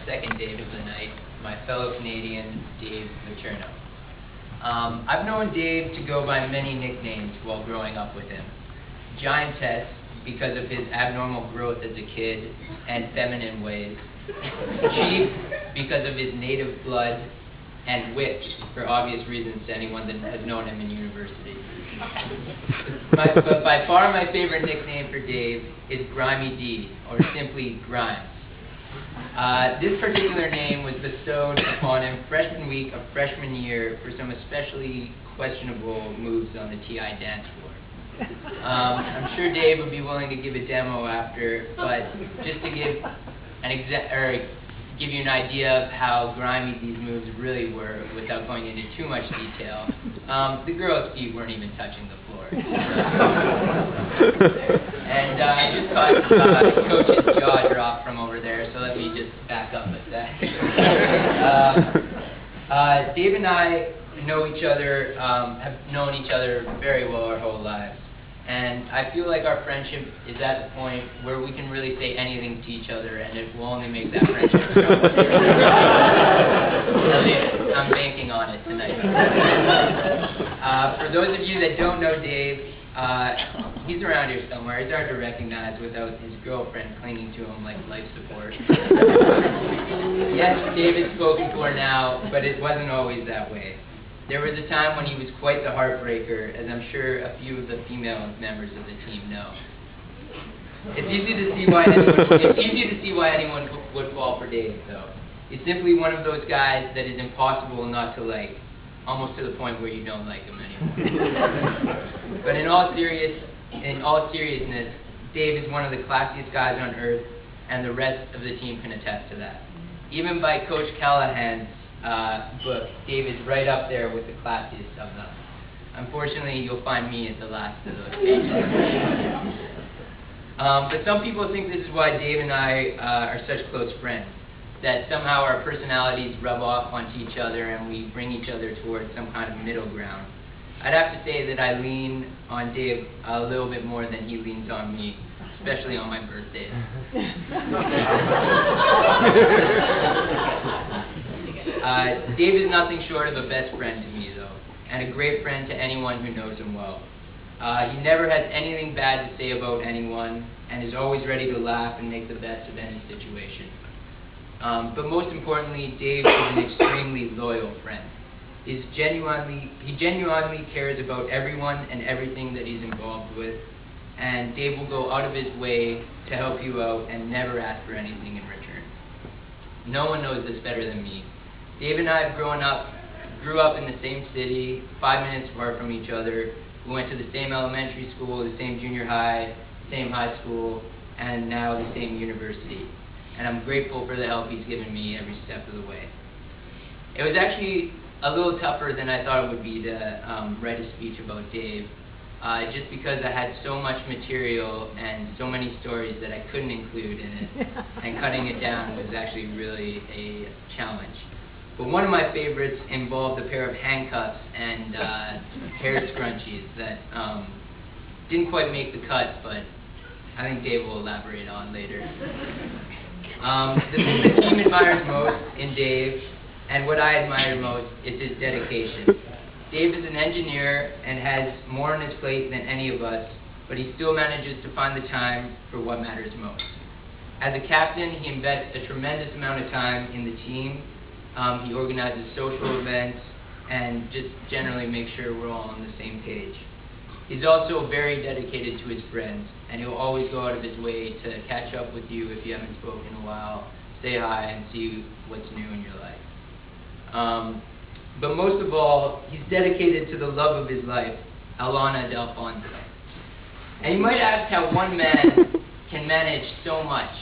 second date of the night, my fellow Canadian, Dave Viterno. I've known Dave to go by many nicknames while growing up with him. Giantess, because of his abnormal growth as a kid and feminine ways. Chief, because of his native blood. And Witch, for obvious reasons to anyone that has known him in university. But by far my favorite nickname for Dave is Grimy D, or simply Grimes. This particular name was bestowed upon him freshman week of freshman year for some especially questionable moves on the TI dance floor. I'm sure Dave would be willing to give a demo after, but just to give you an idea of how grimy these moves really were without going into too much detail, the girls' feet weren't even touching the floor. And I just caught Coach's jaw drop from over there, so let me just back up a sec. Dave and I know each other, have known each other very well our whole lives. And I feel like our friendship is at the point where we can really say anything to each other, and it will only make that friendship stronger. At least I'm banking on it tonight. For those of you that don't know Dave, he's around here somewhere. He's hard to recognize without his girlfriend clinging to him like life support. Yes, Dave is spoken for now, but it wasn't always that way. There was a time when he was quite the heartbreaker, as I'm sure a few of the female members of the team know. It's easy to see why anyone would fall for Dave, though. He's simply one of those guys that is impossible not to like, almost to the point where you don't like him anymore. But in all seriousness, Dave is one of the classiest guys on earth, and the rest of the team can attest to that. Even by Coach Callahan's book, Dave is right up there with the classiest of them. Unfortunately, you'll find me at the last of those pages. But some people think this is why Dave and I are such close friends, that somehow our personalities rub off onto each other and we bring each other towards some kind of middle ground. I'd have to say that I lean on Dave a little bit more than he leans on me, especially on my birthdays. Dave is nothing short of a best friend to me, though, and a great friend to anyone who knows him well. He never has anything bad to say about anyone, and is always ready to laugh and make the best of any situation. But most importantly, Dave is an extremely loyal friend. He genuinely cares about everyone and everything that he's involved with, and Dave will go out of his way to help you out and never ask for anything in return. No one knows this better than me. Dave and I grew up in the same city, 5 minutes apart from each other. We went to the same elementary school, the same junior high, same high school, and now the same university. And I'm grateful for the help he's given me every step of the way. It was actually a little tougher than I thought it would be to write a speech about Dave, just because I had so much material and so many stories that I couldn't include in it, and cutting it down was actually really a challenge. But one of my favorites involved a pair of handcuffs and hair scrunchies that didn't quite make the cut, but I think Dave will elaborate on later. The thing the team admires most in Dave, and what I admire most, is his dedication. Dave is an engineer and has more on his plate than any of us, but he still manages to find the time for what matters most. As a captain, he invests a tremendous amount of time in the team. He organizes social events and just generally makes sure we're all on the same page. He's also very dedicated to his friends, and he'll always go out of his way to catch up with you if you haven't spoken in a while, say hi, and see what's new in your life. But most of all, he's dedicated to the love of his life, Alana Delfonso. And you might ask how one man can manage so much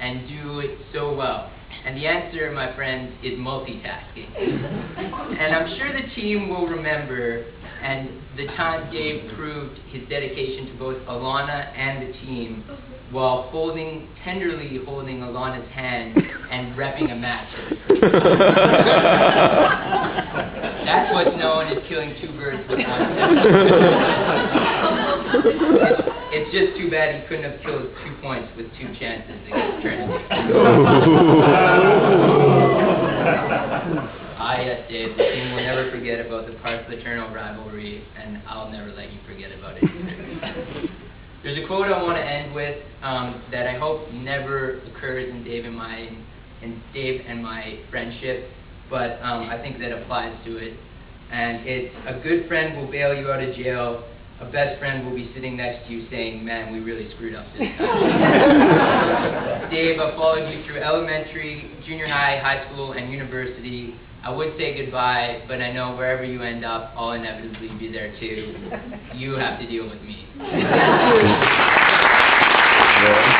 and do it so well. And the answer, my friends, is multitasking. And I'm sure the team will remember and the time Dave proved his dedication to both Alana and the team while tenderly holding Alana's hand and repping a match. That's what's known as killing two birds with one stone. It's just too bad he couldn't have killed 2 points with 2 chances against Trinity. Dave. The team will never forget about the fraternal rivalry, and I'll never let you forget about it either. There's a quote I want to end with that I hope never occurs in Dave and my friendship, but I think that applies to it. And it's, a good friend will bail you out of jail. A best friend will be sitting next to you saying, man, we really screwed up this time. Dave, I followed you through elementary, junior high, high school, and university. I would say goodbye, but I know wherever you end up, I'll inevitably be there too. You have to deal with me. Yeah.